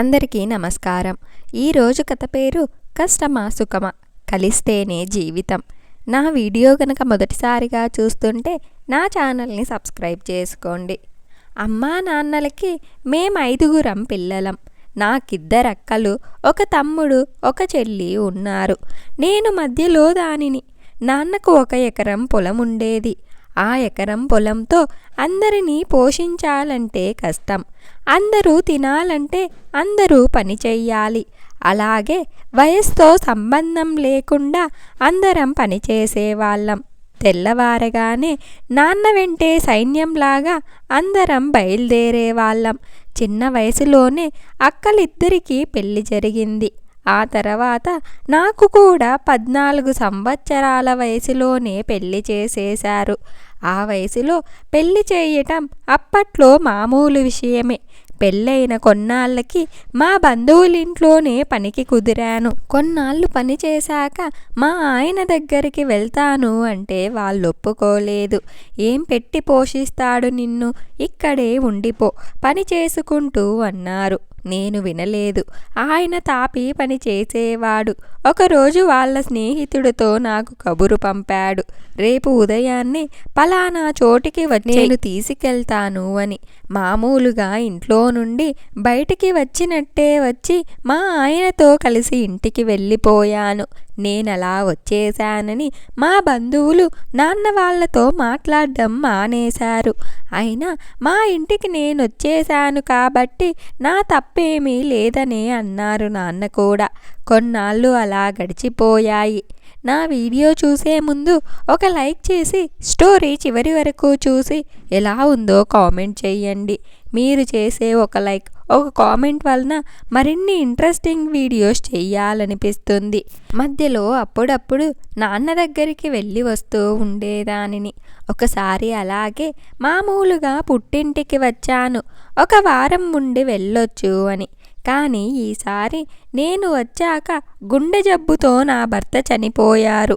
అందరికీ నమస్కారం. ఈరోజు కథ పేరు కష్టమా సుఖమా కలిస్తేనే జీవితం. నా వీడియో గనక మొదటిసారిగా చూస్తుంటే నా ఛానల్ని సబ్స్క్రైబ్ చేసుకోండి. అమ్మా నాన్నలకి మేము 5గురం పిల్లలం. నాకిద్దరు అక్కలు, ఒక తమ్ముడు, ఒక చెల్లి ఉన్నారు. నేను మధ్యలో దానిని. నాన్నకు 1 ఎకరం పొలం ఉండేది. ఆ ఎకరం పొలంతో అందరినీ పోషించాలంటే కష్టం. అందరూ తినాలంటే అందరూ పని చెయ్యాలి. అలాగే వయసుతో సంబంధం లేకుండా అందరం పని చేసేవాళ్ళం. తెల్లవారగానే నాన్న వెంటే సైన్యంలాగా అందరం బయలుదేరేవాళ్ళం. చిన్న వయసులోనే అక్కలిద్దరికీ పెళ్లి జరిగింది. ఆ తర్వాత నాకు కూడా 14 సంవత్సరాల వయసులోనే పెళ్లి చేసేశారు. ఆ వయసులో పెళ్లి చేయటం అప్పట్లో మామూలు విషయమే. పెళ్ళైన కొన్నాళ్ళకి మా బంధువులింట్లోనే పనికి కుదిరాను. కొన్నాళ్ళు పని చేశాక మా ఆయన దగ్గరికి వెళ్తాను అంటే వాళ్ళు ఒప్పుకోలేదు. ఏం పెట్టి పోషిస్తాడు నిన్ను, ఇక్కడే ఉండిపో, పని చేసుకుంటూ అన్నారు. నేను వినలేదు. ఆయన తాపి పని చేసేవాడు. ఒకరోజు వాళ్ళ స్నేహితుడితో నాకు కబురు పంపాడు. రేపు ఉదయాన్నే పలానా చోటికి వచ్చి నేను తీసుకెళ్తాను అని. మామూలుగా ఇంట్లో నుండి బయటికి వచ్చినట్టే వచ్చి మా ఆయనతో కలిసి ఇంటికి వెళ్ళిపోయాను. నేనలా వచ్చేశానని మా బంధువులు నాన్న వాళ్ళతో మాట్లాడడం మానేశారు. అయినా మా ఇంటికి నేనొచ్చేశాను కాబట్టి నా తప్పేమీ లేదనే అన్నారు నాన్న కూడా. కొన్నాళ్ళు అలా గడిచిపోయాయి. నా వీడియో చూసే ముందు ఒక లైక్ చేసి స్టోరీ చివరి వరకు చూసి ఎలా ఉందో కామెంట్ చేయండి. మీరు చేసే ఒక లైక్, ఒక కామెంట్ వలన మరిన్ని ఇంట్రెస్టింగ్ వీడియోస్ చెయ్యాలనిపిస్తుంది. మధ్యలో అప్పుడప్పుడు నాన్న దగ్గరికి వెళ్ళి వస్తూ ఉండేదానిని. ఒకసారి అలాగే మామూలుగా పుట్టింటికి వచ్చాను. 1 వారం ఉండి వెళ్ళొచ్చు అని. కానీ ఈసారి నేను వచ్చాక గుండె జబ్బుతో నా భర్త చనిపోయారు.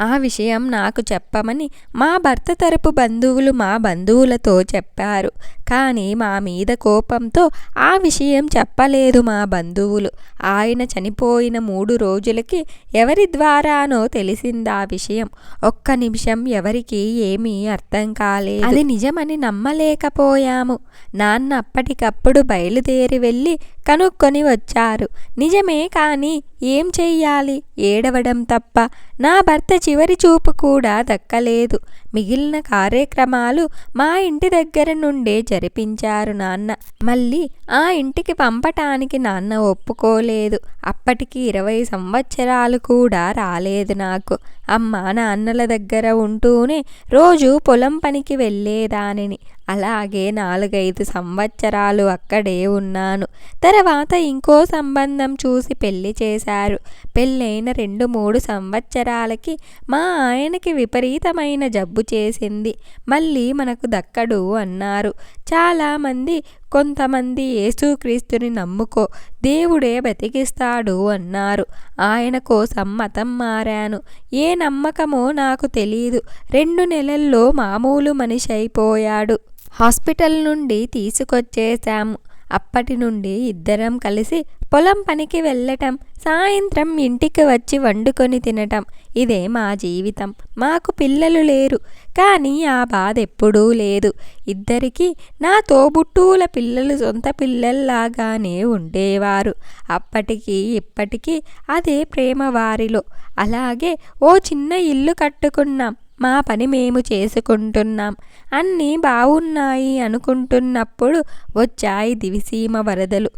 ఆ విషయం నాకు చెప్పమని మా భర్త తరపు బంధువులు మా బంధువులతో చెప్పారు. కానీ మా మీద కోపంతో ఆ విషయం చెప్పలేదు మా బంధువులు. ఆయన చనిపోయిన 3 రోజులకి ఎవరి ద్వారానో తెలిసిందా విషయం. ఒక్క నిమిషం ఎవరికీ ఏమీ అర్థం కాలేదు. అది నిజమని నమ్మలేకపోయాము. నాన్న అప్పటికప్పుడు బయలుదేరి వెళ్ళి కనుక్కొని వచ్చారు. నిజమే, కానీ ఏం చెయ్యాలి? ఏడవడం తప్ప. నా భర్త చివరి చూపు కూడా దక్కలేదు. మిగిలిన కార్యక్రమాలు మా ఇంటి దగ్గర నుండే జరిపించారు నాన్న. మళ్ళీ ఆ ఇంటికి పంపటానికి నాన్న ఒప్పుకోలేదు. అప్పటికి 20 సంవత్సరాలు కూడా రాలేదు నాకు. అమ్మ నాన్నల దగ్గర ఉంటూనే రోజు పొలం పనికి వెళ్ళేదానిని. అలాగే 4-5 సంవత్సరాలు అక్కడే ఉన్నాను. తర్వాత ఇంకో సంబంధం చూసి పెళ్లి చేశారు. పెళ్ళైన 2-3 సంవత్సరాలకి మా ఆయనకి విపరీతమైన జబ్బు చేసింది. మళ్ళీ మనకు దక్కడు అన్నారు. చాలామంది, కొంతమంది యేసుక్రీస్తుని నమ్ముకో, దేవుడే బతికిస్తాడు అన్నారు. ఆయన కోసం మతం మారాను. ఏ నమ్మకమో నాకు తెలీదు. 2 నెలల్లో మామూలు మనిషి అయిపోయాడు. హాస్పిటల్ నుండి తీసుకొచ్చేశాము. అప్పటి నుండి ఇద్దరం కలిసి పొలం పనికి వెళ్ళటం, సాయంత్రం ఇంటికి వచ్చి వండుకొని తినటం, ఇదే మా జీవితం. మాకు పిల్లలు లేరు, కానీ ఆ బాధ ఎప్పుడూ లేదు. ఇద్దరికీ నా తోబుట్టువుల పిల్లలు సొంత పిల్లల్లాగానే ఉండేవారు. అప్పటికి ఇప్పటికీ అదే ప్రేమ వారిలో. అలాగే ఓ చిన్న ఇల్లు కట్టుకున్నాం. మా పని మేము చేసుకుంటున్నాం. అన్నీ బాగున్నాయి అనుకుంటున్నప్పుడు వచ్చాయి దివిసీమ వరదలు.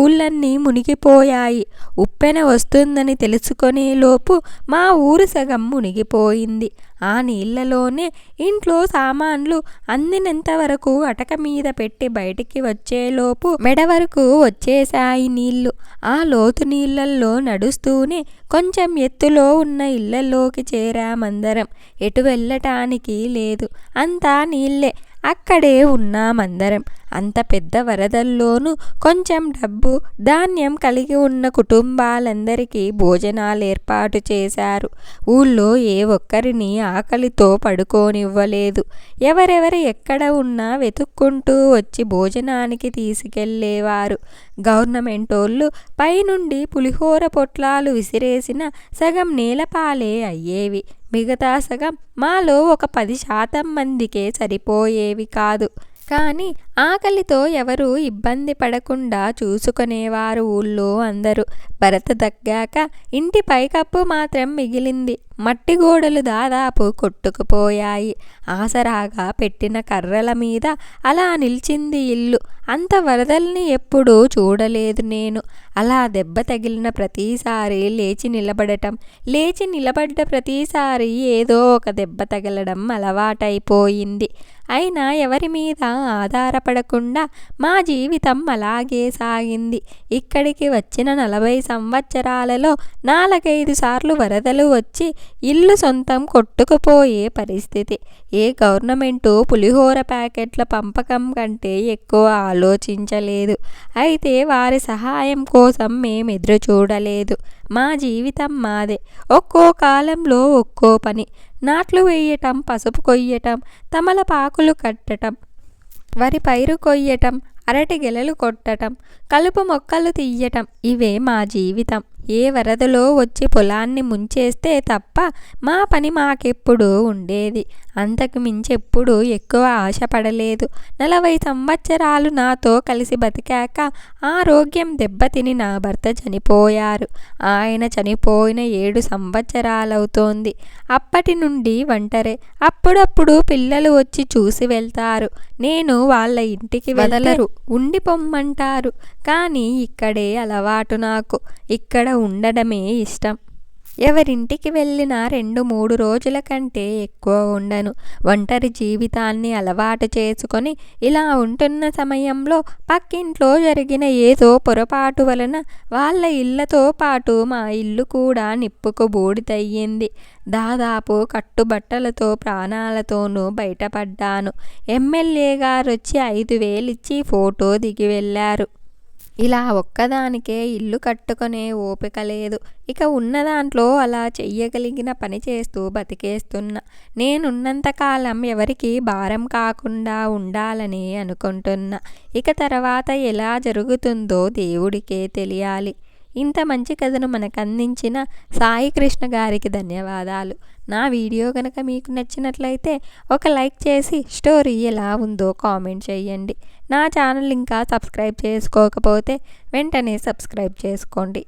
ఊళ్ళన్నీ మునిగిపోయాయి. ఉప్పెన వస్తుందని తెలుసుకునేలోపు మా ఊరు సగం మునిగిపోయింది. ఆ నీళ్లలోనే ఇంట్లో సామాన్లు అందినంత వరకు అటక మీద పెట్టి బయటికి వచ్చేలోపు మెడ వరకు వచ్చేశాయి నీళ్లు. ఆ లోతు నీళ్లల్లో నడుస్తూనే కొంచెం ఎత్తులో ఉన్న ఇళ్లలోకి చేరామందరం. ఎటు వెళ్ళటానికి లేదు, అంతా నీళ్లే. అక్కడే ఉన్నామందరం. అంత పెద్ద వరదల్లోనూ కొంచెం డబ్బు ధాన్యం కలిగి ఉన్న కుటుంబాలందరికీ భోజనాలు ఏర్పాటు చేశారు. ఊళ్ళో ఏ ఒక్కరిని ఆకలితో పడుకోనివ్వలేదు. ఎవరెవరు ఎక్కడ ఉన్నా వెతుక్కుంటూ వచ్చి భోజనానికి తీసుకెళ్లేవారు. గవర్నమెంటోళ్ళు పైనుండి పులిహోర పొట్లాలు విసిరేసిన సగం నేలపాలే అయ్యేవి. మిగతా సగం మాలో ఒక 10% మందికే సరిపోయేవి కాదు. కానీ ఆకలితో ఎవరూ ఇబ్బంది పడకుండా చూసుకునేవారు ఊళ్ళో అందరూ. భరత తగ్గాక ఇంటి పైకప్పు మాత్రం మిగిలింది. మట్టి గోడలు దాదాపు కొట్టుకుపోయాయి. ఆసరాగా పెట్టిన కర్రల మీద అలా నిలిచింది ఇల్లు. అంత వరదల్ని ఎప్పుడూ చూడలేదు నేను. అలా దెబ్బ తగిలిన ప్రతిసారి లేచి నిలబడ్డ ప్రతిసారి ఏదో ఒక దెబ్బ తగలడం అలవాటైపోయింది. అయినా ఎవరి మీద ఆధారపడకుండా మా జీవితం అలాగే సాగింది. ఇక్కడికి వచ్చిన 40 సంవత్సరాలలో 4-5 సార్లు వరదలు వచ్చి ఇల్లు సొంతం కొట్టుకుపోయే పరిస్థితి. ఏ గవర్నమెంటు పులిహోర ప్యాకెట్ల పంపకం కంటే ఎక్కువ ఆలోచించలేదు. అయితే వారి సహాయం కోసం మేము ఎదురు చూడలేదు. మా జీవితం మాదే. ఒక్కో కాలంలో ఒక్కో పని. నాట్లు వేయటం, పసుపు కొయ్యటం, తమలపాకులు కట్టటం, వరి పైరు కొయ్యటం, అరటి గెలలు కొట్టటం, కలుపు మొక్కలు తీయటం ఇవే మా జీవితం. ఏ వరదలో వచ్చి పొలాన్ని ముంచేస్తే తప్ప మా పని మాకెప్పుడూ ఉండేది. అంతకు మించెప్పుడూ ఎక్కువ ఆశపడలేదు. 40 సంవత్సరాలు నాతో కలిసి బతికాక ఆరోగ్యం దెబ్బతిని నా భర్త చనిపోయారు. ఆయన చనిపోయిన 7 సంవత్సరాలవుతోంది. అప్పటి నుండి ఒంటరే. అప్పుడప్పుడు పిల్లలు వచ్చి చూసి వెళ్తారు. నేను వాళ్ళ ఇంటికి వదలరు, ఉండిపోమ్మంటారు. కానీ ఇక్కడే అలవాటు నాకు. ఇక్కడ ఉండడమే ఇష్టం. ఎవరింటికి వెళ్ళినా 2-3 రోజుల కంటే ఎక్కువ ఉండను. ఒంటరి జీవితాన్ని అలవాటు చేసుకొని ఇలా ఉంటున్న సమయంలో పక్కింట్లో జరిగిన ఏదో పొరపాటు వలన వాళ్ళ ఇళ్లతో పాటు మా ఇల్లు కూడా నిప్పుకు బూడిదయ్యింది. దాదాపు కట్టుబట్టలతో ప్రాణాలతోనూ బయటపడ్డాను. ఎమ్మెల్యే గారొచ్చి 5,000 ఇచ్చి ఫోటో దిగి వెళ్ళారు. ఇలా ఒక్కదానికే ఇల్లు కట్టుకునే ఓపిక లేదు. ఇక ఉన్న దాంట్లో అలా చెయ్యగలిగిన పని చేస్తూ బతికేస్తున్నా. నేనున్నంతకాలం ఎవరికి భారం కాకుండా ఉండాలని అనుకుంటున్నా. ఇక తర్వాత ఎలా జరుగుతుందో దేవుడికే తెలియాలి. ఇంత మంచి కథను మనకు అందించిన సాయి కృష్ణ గారికి ధన్యవాదాలు. నా వీడియో కనుక మీకు నచ్చినట్లయితే ఒక లైక్ చేసి స్టోరీ ఎలా ఉందో కామెంట్ చేయండి. నా ఛానల్ ఇంకా సబ్స్క్రైబ్ చేసుకోకపోతే వెంటనే సబ్స్క్రైబ్ చేసుకోండి.